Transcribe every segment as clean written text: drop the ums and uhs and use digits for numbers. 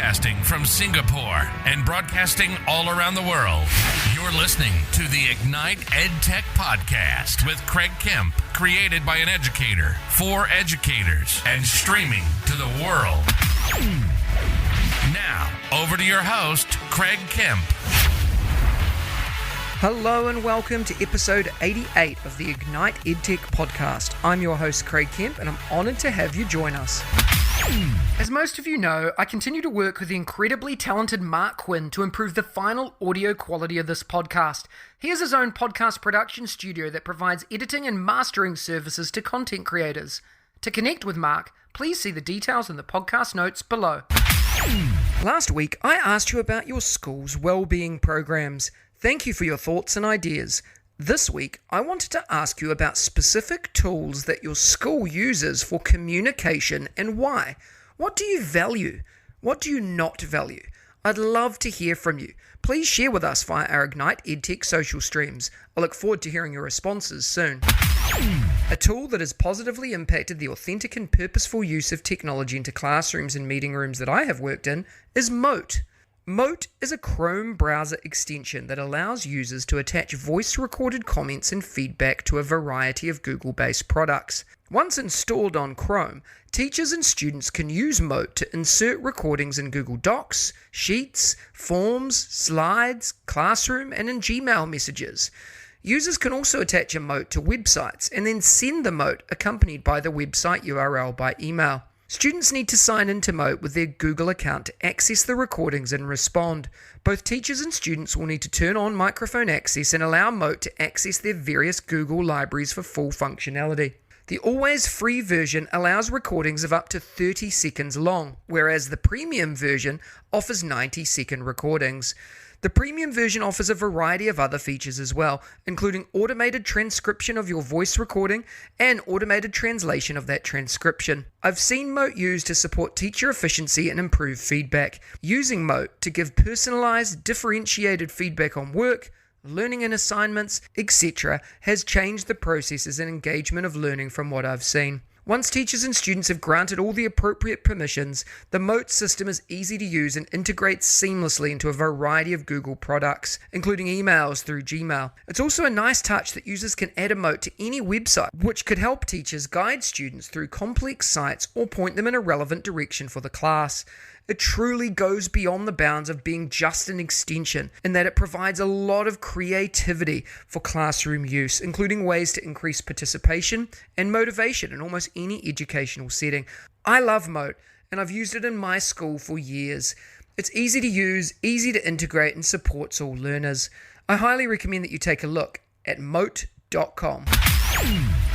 Broadcasting from Singapore and broadcasting all around the world. You're listening to the Ignite EdTech Podcast with Craig Kemp, created by an educator, for educators, and streaming to the world. Now, over to your host, Craig Kemp. Hello and welcome to episode 88 of the Ignite EdTech Podcast. I'm your host, Craig Kemp, and I'm honored to have you join us. As most of you know, I continue to work with the incredibly talented Mark Quinn to improve the final audio quality of this podcast. He has his own podcast production studio that provides editing and mastering services to content creators. To connect with Mark, please see the details in the podcast notes below. Last week, I asked you about your school's well-being programs. Thank you for your thoughts and ideas. This week, I wanted to ask you about specific tools that your school uses for communication and why. What do you value? What do you not value? I'd love to hear from you. Please share with us via our Ignite EdTech social streams. I look forward to hearing your responses soon. A tool that has positively impacted the authentic and purposeful use of technology into classrooms and meeting rooms that I have worked in is Mote. Mote is a Chrome browser extension that allows users to attach voice-recorded comments and feedback to a variety of Google-based products. Once installed on Chrome, teachers and students can use Mote to insert recordings in Google Docs, Sheets, Forms, Slides, Classroom, and in Gmail messages. Users can also attach a Mote to websites and then send the Mote accompanied by the website URL by email. Students need to sign into Mote with their Google account to access the recordings and respond. Both teachers and students will need to turn on microphone access and allow Mote to access their various Google libraries for full functionality. The always free version allows recordings of up to 30 seconds long, whereas the premium version offers 90-second recordings. The premium version offers a variety of other features as well, including automated transcription of your voice recording and automated translation of that transcription. I've seen Mote used to support teacher efficiency and improve feedback. Using Mote to give personalized, differentiated feedback on work, learning and assignments, etc. has changed the processes and engagement of learning from what I've seen. Once teachers and students have granted all the appropriate permissions, the Mote system is easy to use and integrates seamlessly into a variety of Google products, including emails through Gmail. It's also a nice touch that users can add a Mote to any website, which could help teachers guide students through complex sites or point them in a relevant direction for the class. It truly goes beyond the bounds of being just an extension in that it provides a lot of creativity for classroom use, including ways to increase participation and motivation in almost any educational setting. I love Mote, and I've used it in my school for years. It's easy to use, easy to integrate, and supports all learners. I highly recommend that you take a look at mote.com.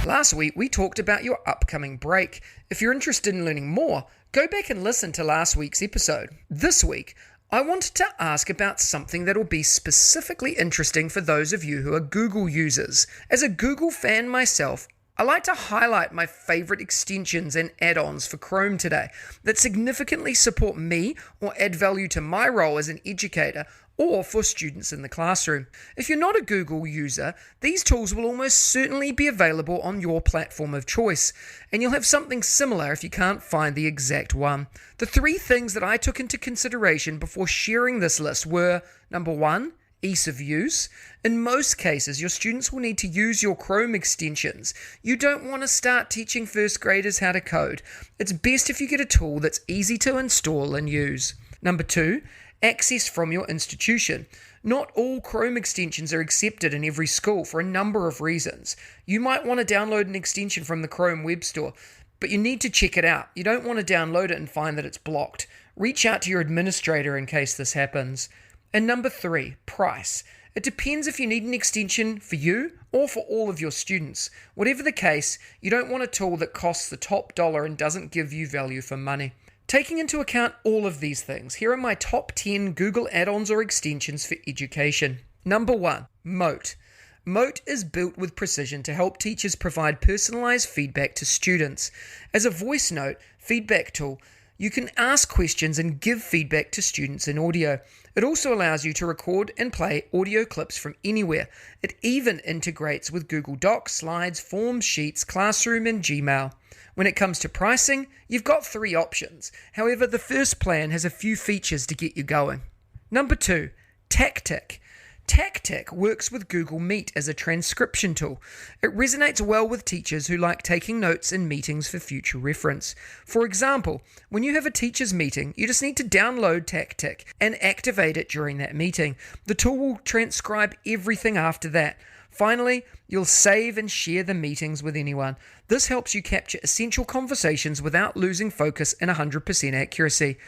Last week, we talked about your upcoming break. If you're interested in learning more, go back and listen to last week's episode. This week, I wanted to ask about something that will be specifically interesting for those of you who are Google users. As a Google fan myself, I like to highlight my favorite extensions and add-ons for Chrome today that significantly support me or add value to my role as an educator or for students in the classroom. If you're not a Google user, these tools will almost certainly be available on your platform of choice, and you'll have something similar if you can't find the exact one. The three things that I took into consideration before sharing this list were, number one, ease of use. In most cases, your students will need to use your Chrome extensions. You don't want to start teaching first graders how to code. It's best if you get a tool that's easy to install and use. Number two, access from your institution. Not all Chrome extensions are accepted in every school for a number of reasons. You might want to download an extension from the Chrome Web Store, but you need to check it out. You don't want to download it and find that it's blocked. Reach out to your administrator in case this happens. And number three, price. It depends if you need an extension for you or for all of your students. Whatever the case, you don't want a tool that costs the top dollar and doesn't give you value for money. Taking into account all of these things, here are my top 10 Google add-ons or extensions for education. Number 1, Mote. Mote is built with precision to help teachers provide personalized feedback to students. As a voice note feedback tool, you can ask questions and give feedback to students in audio. It also allows you to record and play audio clips from anywhere. It even integrates with Google Docs, Slides, Forms, Sheets, Classroom, and Gmail. When it comes to pricing, you've got 3 options. However, the first plan has a few features to get you going. Number 2, TaqTiq. TaqTiq works with Google Meet as a transcription tool. It resonates well with teachers who like taking notes in meetings for future reference. For example, when you have a teachers' meeting, you just need to download TaqTiq and activate it during that meeting. The tool will transcribe everything after that. Finally, you'll save and share the meetings with anyone. This helps you capture essential conversations without losing focus and 100% accuracy.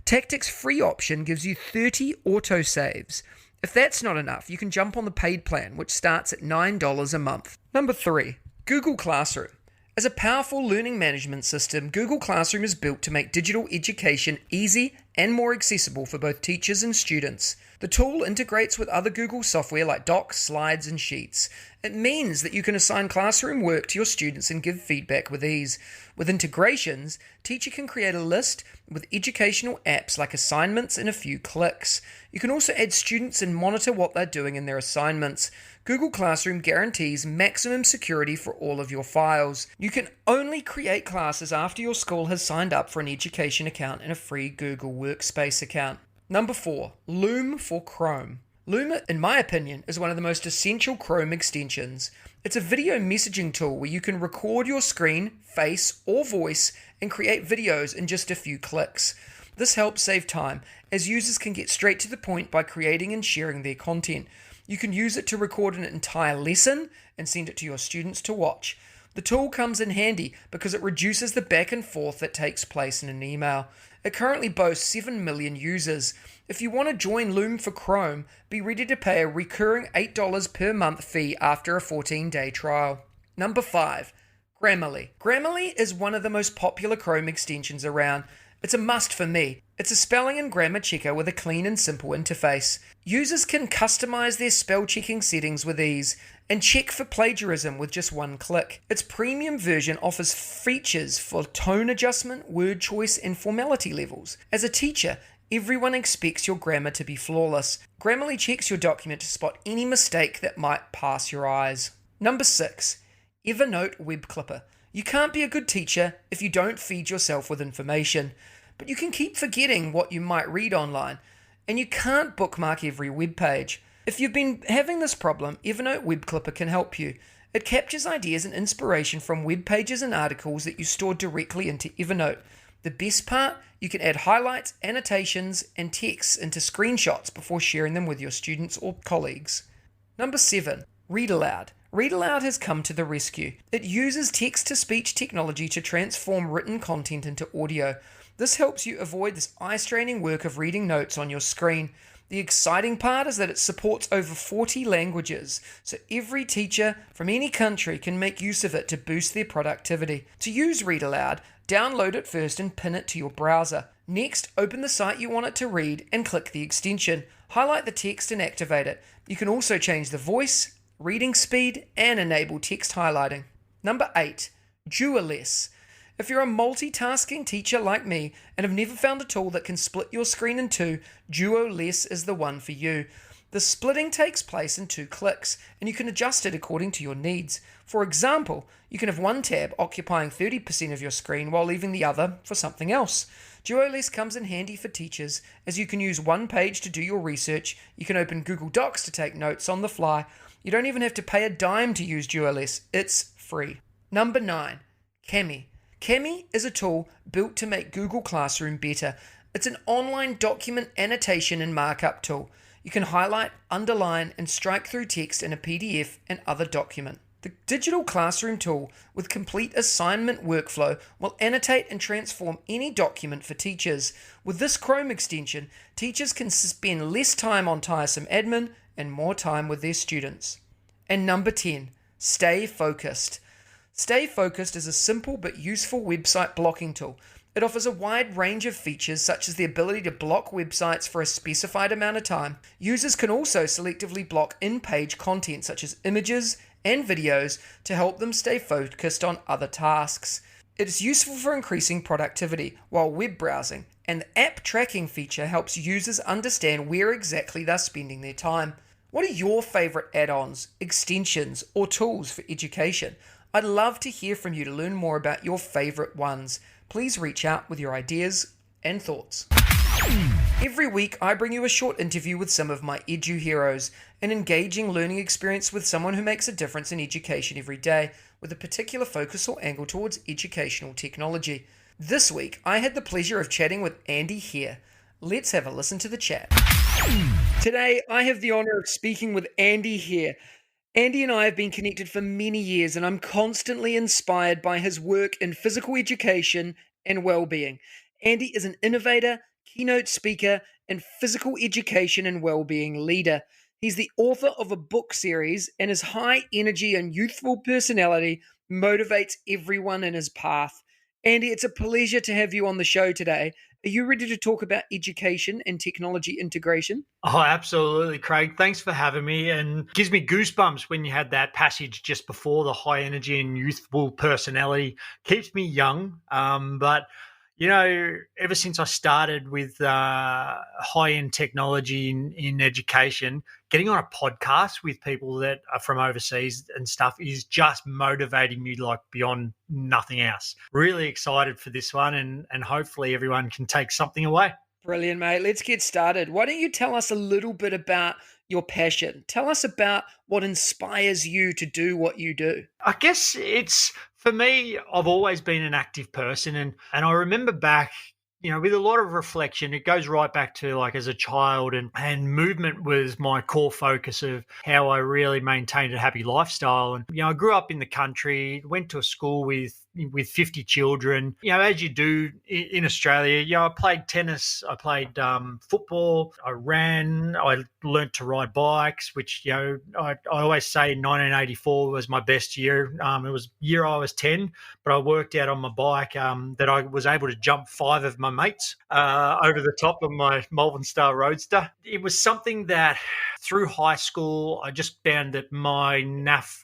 TaqTiq's free option gives you 30 autosaves. If that's not enough, you can jump on the paid plan, which starts at $9 a month. Number 3, Google Classroom. As a powerful learning management system, Google Classroom is built to make digital education easy and more accessible for both teachers and students. The tool integrates with other Google software like Docs, Slides, and Sheets. It means that you can assign classroom work to your students and give feedback with ease. With integrations, teacher can create a list with educational apps like assignments in a few clicks. You can also add students and monitor what they're doing in their assignments. Google Classroom guarantees maximum security for all of your files. You can only create classes after your school has signed up for an education account and a free Google Workspace account. Number 4, Loom for Chrome. Loom, in my opinion, is one of the most essential Chrome extensions. It's a video messaging tool where you can record your screen, face, or voice and create videos in just a few clicks. This helps save time, as users can get straight to the point by creating and sharing their content. You can use it to record an entire lesson and send it to your students to watch. The tool comes in handy because it reduces the back and forth that takes place in an email. It currently boasts 7 million users. If you want to join Loom for Chrome, be ready to pay a recurring $8 per month fee after a 14-day trial. Number 5, Grammarly. Grammarly is one of the most popular Chrome extensions around. It's a must for me. It's a spelling and grammar checker with a clean and simple interface. Users can customize their spell checking settings with ease and check for plagiarism with just one click. Its premium version offers features for tone adjustment, word choice, and formality levels. As a teacher, everyone expects your grammar to be flawless. Grammarly checks your document to spot any mistake that might pass your eyes. Number 6, Evernote Web Clipper. You can't be a good teacher if you don't feed yourself with information, but you can keep forgetting what you might read online, and you can't bookmark every web page. If you've been having this problem, Evernote Web Clipper can help you. It captures ideas and inspiration from web pages and articles that you store directly into Evernote. The best part, you can add highlights, annotations, and texts into screenshots before sharing them with your students or colleagues. Number 7, Read Aloud. Read Aloud has come to the rescue. It uses text-to-speech technology to transform written content into audio. This helps you avoid this eye-straining work of reading notes on your screen. The exciting part is that it supports over 40 languages, so every teacher from any country can make use of it to boost their productivity. To use Read Aloud, download it first and pin it to your browser. Next, open the site you want it to read and click the extension. Highlight the text and activate it. You can also change the voice, reading speed, and enable text highlighting. Number 8, Dualess. If you're a multitasking teacher like me and have never found a tool that can split your screen in two, Dualess is the one for you. The splitting takes place in 2 clicks, and you can adjust it according to your needs. For example, you can have one tab occupying 30% of your screen while leaving the other for something else. Dualess comes in handy for teachers, as you can use one page to do your research, you can open Google Docs to take notes on the fly. You don't even have to pay a dime to use Dualess, it's free. Number 9, Kemp. Kemp is a tool built to make Google Classroom better. It's an online document annotation and markup tool. You can highlight, underline, and strike through text in a PDF and other document. The digital classroom tool with complete assignment workflow will annotate and transform any document for teachers. With this Chrome extension, teachers can spend less time on tiresome admin and more time with their students. And number 10, StayFocusd. StayFocusd is a simple but useful website blocking tool. It offers a wide range of features such as the ability to block websites for a specified amount of time. Users can also selectively block in-page content such as images and videos to help them stay focused on other tasks. It is useful for increasing productivity while web browsing, and the app tracking feature helps users understand where exactly they're spending their time. What are your favorite add-ons, extensions, or tools for education? I'd love to hear from you to learn more about your favorite ones. Please reach out with your ideas and thoughts. Every week, I bring you a short interview with some of my edu heroes, an engaging learning experience with someone who makes a difference in education every day, with a particular focus or angle towards educational technology. This week, I had the pleasure of chatting with Andy here. Let's have a listen to the chat. Today, I have the honor of speaking with Andy here. Andy and I have been connected for many years, and I'm constantly inspired by his work in physical education and well-being. Andy is an innovator, keynote speaker, and physical education and well-being leader. He's the author of a book series, and his high energy and youthful personality motivates everyone in his path. Andy, it's a pleasure to have you on the show today. Are you ready to talk about education and technology integration? Oh, absolutely, Craig. Thanks for having me. And gives me goosebumps when you had that passage just before, the high energy and youthful personality. Keeps me young. But, you know, ever since I started with high-end technology in education, getting on a podcast with people that are from overseas and stuff is just motivating me like beyond nothing else. Really excited for this one, and hopefully everyone can take something away. Brilliant, mate. Let's get started. Why don't you tell us a little bit about your passion? Tell us about what inspires you to do what you do. I guess it's, for me, I've always been an active person, and I remember back, you know, with a lot of reflection, it goes right back to like as a child, and movement was my core focus of how I really maintained a happy lifestyle. And, you know, I grew up in the country, went to a school with 50 children, you know, as you do in Australia. You know, I played tennis, I played football, I ran, I learnt to ride bikes, which, you know, I always say 1984 was my best year. It was the year I was 10, but I worked out on my bike that I was able to jump 5 of my mates over the top of my Malvern Star Roadster. It was something that through high school, I just found that my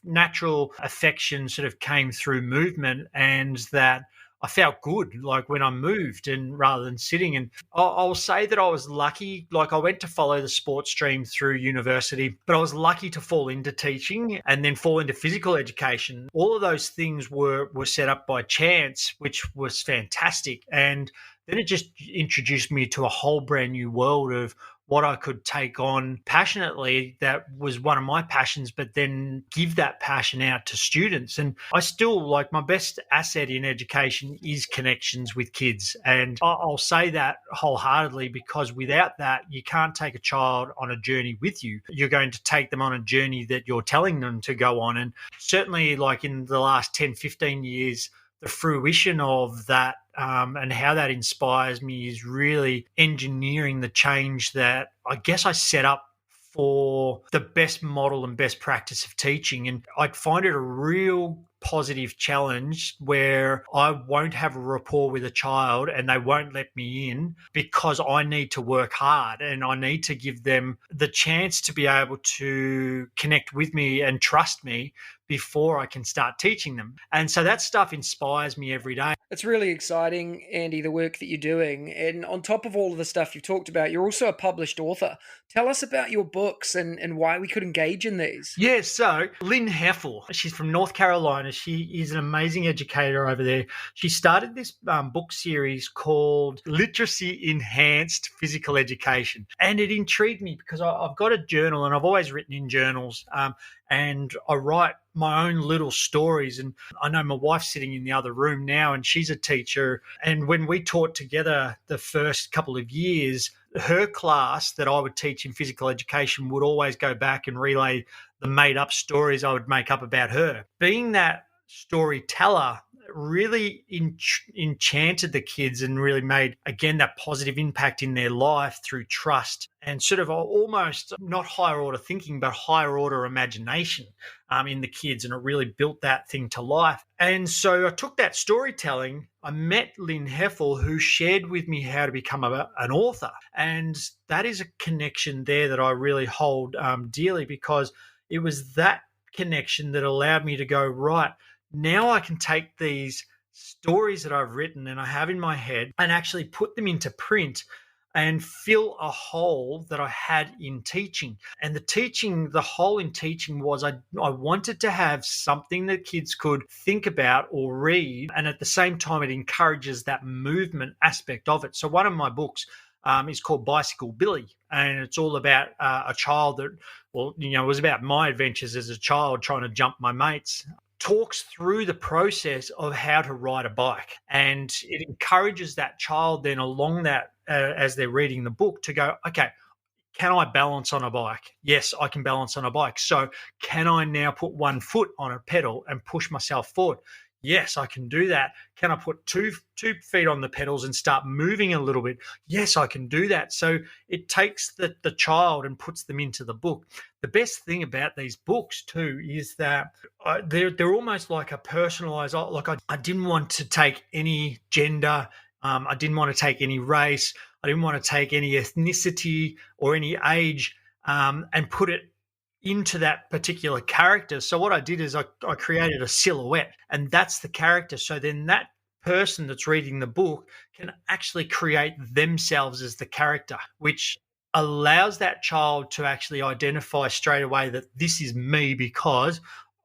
natural affection sort of came through movement, and that I felt good, like when I moved and rather than sitting. And I'll say that I was lucky. Like, I went to follow the sports stream through university, but I was lucky to fall into teaching and then fall into physical education. All of those things were set up by chance, which was fantastic. And then it just introduced me to a whole brand new world of what I could take on passionately. That was one of my passions, but then give that passion out to students. And I still, like, my best asset in education is connections with kids. And I'll say that wholeheartedly, because without that, you can't take a child on a journey with you. You're going to take them on a journey that you're telling them to go on. And certainly, like in the last 10, 15 years, the fruition of that and how that inspires me is really engineering the change that I guess I set up for the best model and best practice of teaching. And I'd find it a real positive challenge where I won't have a rapport with a child and they won't let me in, because I need to work hard and I need to give them the chance to be able to connect with me and trust me before I can start teaching them. And so that stuff inspires me every day. It's really exciting, Andy, the work that you're doing. And on top of all of the stuff you've talked about, you're also a published author. Tell us about your books and why we could engage in these. Yeah, so Lynn Heffel, she's from North Carolina. She is an amazing educator over there. She started this book series called Literacy Enhanced Physical Education. And it intrigued me because I've got a journal, and I've always written in journals. And I write my own little stories. And I know my wife's sitting in the other room now, and she's a teacher. And when we taught together the first couple of years, her class that I would teach in physical education would always go back and relay the made-up stories I would make up about her. Being that storyteller really enchanted the kids and really made, again, that positive impact in their life through trust and sort of almost not higher order thinking, but higher order imagination in the kids. And it really built that thing to life. And so I took that storytelling. I met Lynn Heffel, who shared with me how to become an author. And that is a connection there that I really hold dearly, because it was that connection that allowed me to go, right, now I can take these stories that I've written and I have in my head and actually put them into print and fill a hole that I had in teaching. And the hole in teaching was I wanted to have something that kids could think about or read, and at the same time it encourages that movement aspect of it. So one of my books is called Bicycle Billy, and it's all about a child that, it was about my adventures as a child trying to jump my mates. Talks through the process of how to ride a bike, and it encourages that child then along that as they're reading the book to go, okay, can I balance on a bike? Yes, I can balance on a bike. So can I now put one foot on a pedal and push myself forward? Yes, I can do that. Can I put two feet on the pedals and start moving a little bit? Yes, I can do that. So it takes the child and puts them into the book. The best thing about these books too is that they're almost like a personalized. Like I didn't want to take any gender. I didn't want to take any race. I didn't want to take any ethnicity or any age and put it into that particular character. So what I did is I created a silhouette, and that's the character. So then that person that's reading the book can actually create themselves as the character, which allows that child to actually identify straight away that this is me because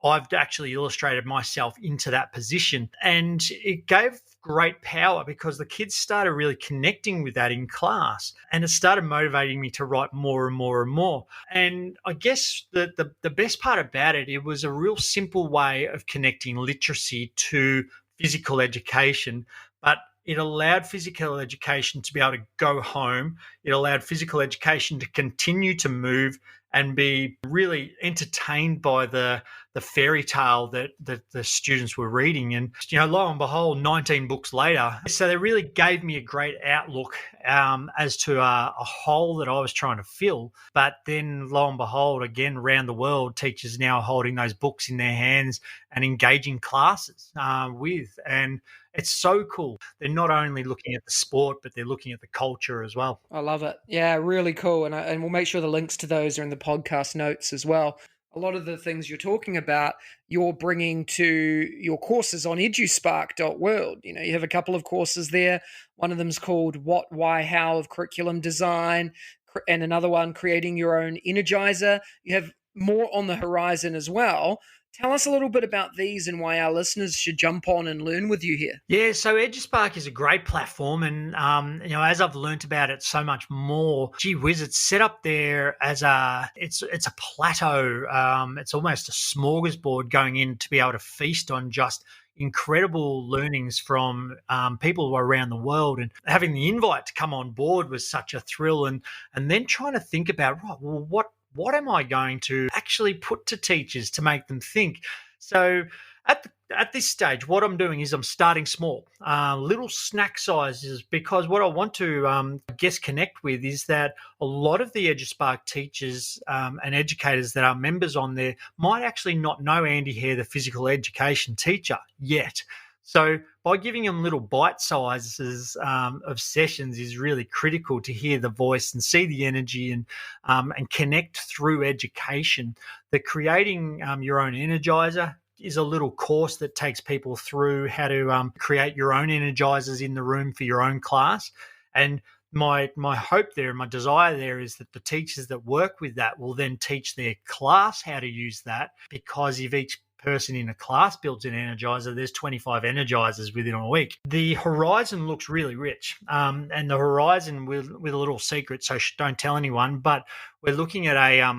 I've actually illustrated myself into that position. And it gave great power because the kids started really connecting with that in class, and it started motivating me to write more and more and more. And I guess the best part about it, it was a real simple way of connecting literacy to physical education, but it allowed physical education to be able to go home. It allowed physical education to continue to move and be really entertained by the fairy tale that the students were reading. And, lo and behold, 19 books later. So they really gave me a great outlook as to a hole that I was trying to fill. But then, lo and behold, again, around the world, teachers now are holding those books in their hands and engaging classes with. And it's so cool. They're not only looking at the sport, but they're looking at the culture as well. I love it. Yeah, really cool. And we'll make sure the links to those are in the podcast notes as well. A lot of the things you're talking about, you're bringing to your courses on eduspark.world. You have a couple of courses there. One of them's called What, Why, How of Curriculum Design, and another one, Creating Your Own Energizer. You have more on the horizon as well. Tell us a little bit about these and why our listeners should jump on and learn with you here. Yeah, so EduSpark is a great platform, and as I've learnt about it so much more, gee whiz, it's set up there as it's a plateau. It's almost a smorgasbord going in to be able to feast on just incredible learnings from people around the world. And having the invite to come on board was such a thrill, and then trying to think about, right, well, what am I going to actually put to teachers to make them think? So at this stage, what I'm doing is I'm starting small, little snack sizes, because what I want to connect with is that a lot of the EduSpark teachers and educators that are members on there might actually not know Andy Hare, the physical education teacher, yet. So by giving them little bite sizes of sessions is really critical to hear the voice and see the energy and connect through education. The Creating Your Own Energizer is a little course that takes people through how to create your own energizers in the room for your own class. And my hope there and my desire there is that the teachers that work with that will then teach their class how to use that, because if each person in a class builds an energizer, there's 25 energizers within a week. The horizon looks really rich, and the horizon with a little secret, so don't tell anyone, but we're looking at a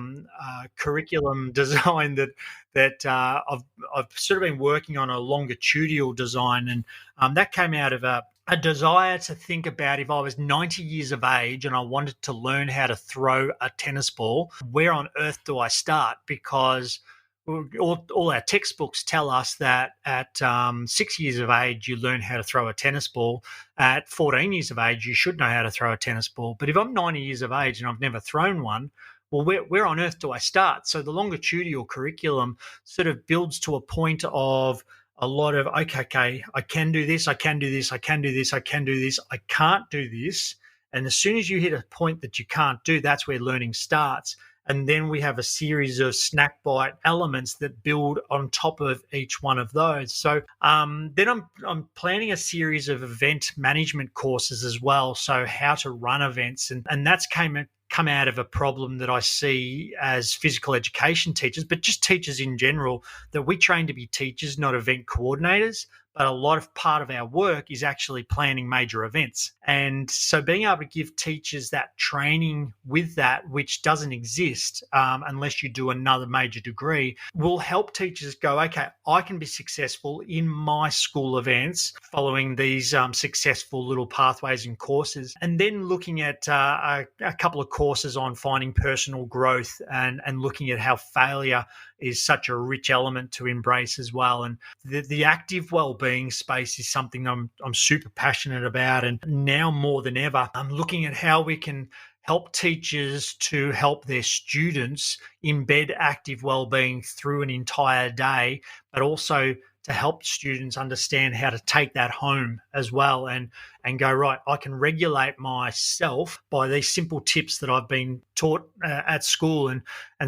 curriculum design that I've sort of been working on, a longitudinal design, and that came out of a desire to think about, if I was 90 years of age and I wanted to learn how to throw a tennis ball, where on earth do I start? Because all our textbooks tell us that at 6 years of age, you learn how to throw a tennis ball. At 14 years of age, you should know how to throw a tennis ball. But if I'm 90 years of age and I've never thrown one, well, where on earth do I start? So the longitudinal curriculum sort of builds to a point of a lot of, okay, I can do this, I can do this, I can do this, I can do this, I can't do this. And as soon as you hit a point that you can't do, that's where learning starts. And then we have a series of snack bite elements that build on top of each one of those. So then I'm planning a series of event management courses as well. So how to run events. And that's come out of a problem that I see as physical education teachers, but just teachers in general, that we train to be teachers, not event coordinators. But a lot of part of our work is actually planning major events. And so being able to give teachers that training with that, which doesn't exist unless you do another major degree, will help teachers go, okay, I can be successful in my school events following these successful little pathways and courses. And then looking at a couple of courses on finding personal growth and looking at how failure is such a rich element to embrace as well. And the active well-being space is something I'm super passionate about. And now more than ever, I'm looking at how we can help teachers to help their students embed active well-being through an entire day, but also to help students understand how to take that home as well and go, right, I can regulate myself by these simple tips that I've been taught at school. And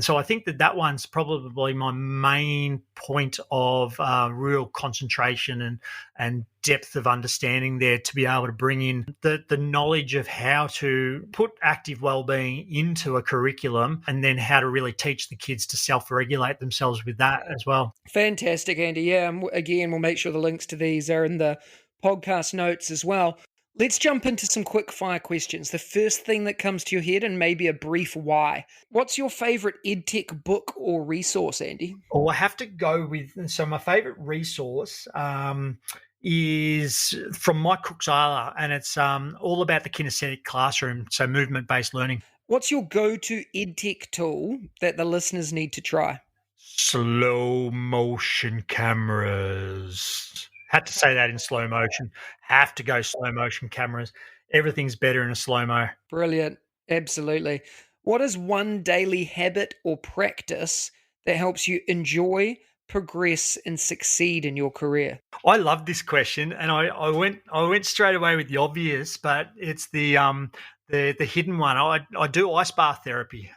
so I think that one's probably my main point of real concentration and depth of understanding there, to be able to bring in the knowledge of how to put active wellbeing into a curriculum and then how to really teach the kids to self-regulate themselves with that as well. Fantastic, Andy. Yeah, and again, we'll make sure the links to these are in the podcast notes as well. Let's jump into some quick fire questions. The first thing that comes to your head, and maybe a brief why. What's your favorite EdTech book or resource, Andy? Oh, I have to go with, so my favorite resource is from Mike Cooksala, and it's all about the kinesthetic classroom, so movement-based learning. What's your go-to EdTech tool that the listeners need to try? Slow motion cameras. Had to say that in slow motion. Have to go slow motion cameras. Everything's better in a slow-mo. Brilliant. Absolutely. What is one daily habit or practice that helps you enjoy, progress, and succeed in your career? I love this question, and I went straight away with the obvious, but it's the hidden one. I do ice bath therapy.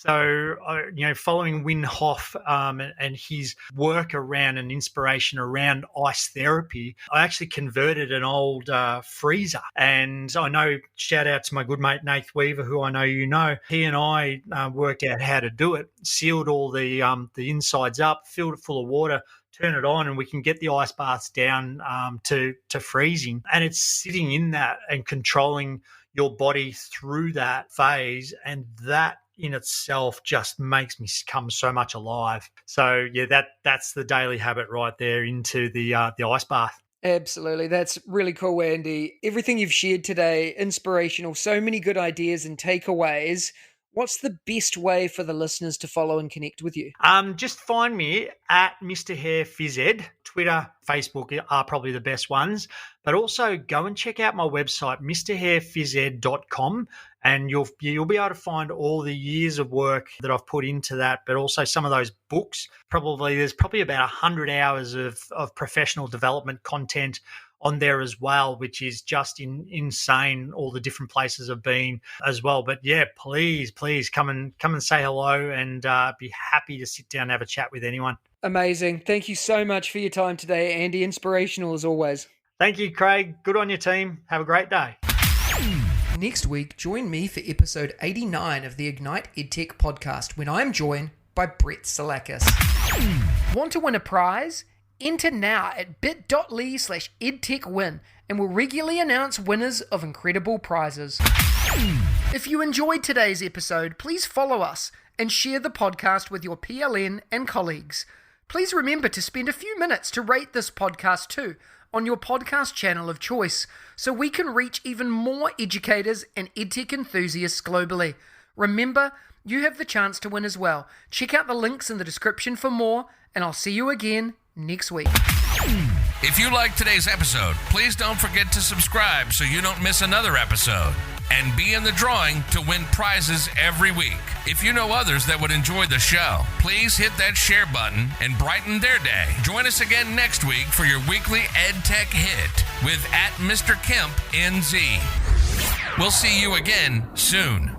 Following Wim Hof and his work around and inspiration around ice therapy, I actually converted an old freezer. And I know, shout out to my good mate Nath Weaver, who I know you know. He and I worked out how to do it, sealed all the insides up, filled it full of water, turn it on, and we can get the ice baths down to freezing. And it's sitting in that and controlling your body through that phase, and that in itself just makes me come so much alive. So yeah, that's the daily habit right there into the ice bath. Absolutely. That's really cool, Andy. Everything you've shared today, inspirational, so many good ideas and takeaways. What's the best way for the listeners to follow and connect with you? Just find me at Mr. Hair Phys Ed. Twitter, Facebook are probably the best ones. But also go and check out my website, mrhairphysed.com, and you'll be able to find all the years of work that I've put into that, but also some of those books. There's probably about 100 hours of professional development content on there as well, which is just insane, all the different places I've been as well. But yeah, please come and say hello, and be happy to sit down and have a chat with anyone. Amazing. Thank you so much for your time today, Andy. Inspirational as always. Thank you, Craig. Good on your team. Have a great day. Next week, join me for episode 89 of the Ignite EdTech Podcast, when I'm joined by Brett Salakis. Want to win a prize? Enter now at bit.ly/edtechwin, and we'll regularly announce winners of incredible prizes. If you enjoyed today's episode, please follow us and share the podcast with your PLN and colleagues. Please remember to spend a few minutes to rate this podcast too on your podcast channel of choice, so we can reach even more educators and EdTech enthusiasts globally. Remember, you have the chance to win as well. Check out the links in the description for more, and I'll see you again next week. If you liked today's episode, please don't forget to subscribe so you don't miss another episode, and be in the drawing to win prizes every week. If you know others that would enjoy the show, please hit that share button and brighten their day. Join us again next week for your weekly EdTech hit with @Mr. Kemp NZ. We'll see you again soon.